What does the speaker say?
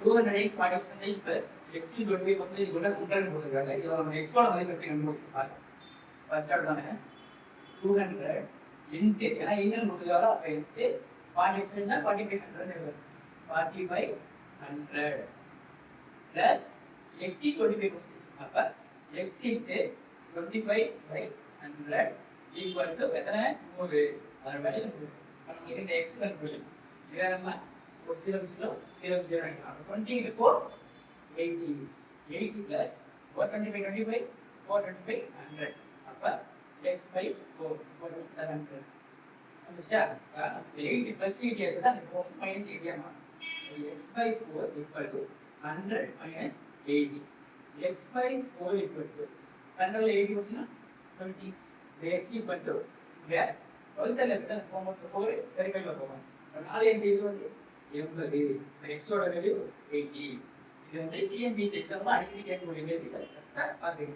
208 plus x 25% கூட 100 போட்டுருக்காங்க. இதுல நம்ம x ஓட மதிப்பு எப்படி கண்டுபிடிக்கலாம்? ஃபர்ஸ்ட் எடுத்தானே 200 into ஏன்னா இன்னும் போட்டுருக்காங்க அப்ப into 40% னா 4500 4500 plus x 25% அப்ப x into 25/100 equal to எத்தனை 100 அதோட வேல்யூ நமக்கு இந்த x கண்டுபிடிக்கணும். இத நம்ம 0 20 into 4 80 80 plus 425 425 100 அப்ப x by 4 700 வந்துச்சா 80 plus 80 இருக்குதா minus 80 ஆமா x by 4 equal to 100 minus 80 x by 4 equal to 100 80 வந்துச்சுனா 20 x equal to இங்க 12 ல இருக்கு போகும்போது 4 பெருக்கல்ல போகும் 4 8 இது வந்து 80 x ஓட வேல்யூ 80 இது வந்து டிஎன்பிஎஸ்சி எக்ஸாம்ல அடிக்கடி கேட்கக்கூடிய கேள்வி பாத்தீங்க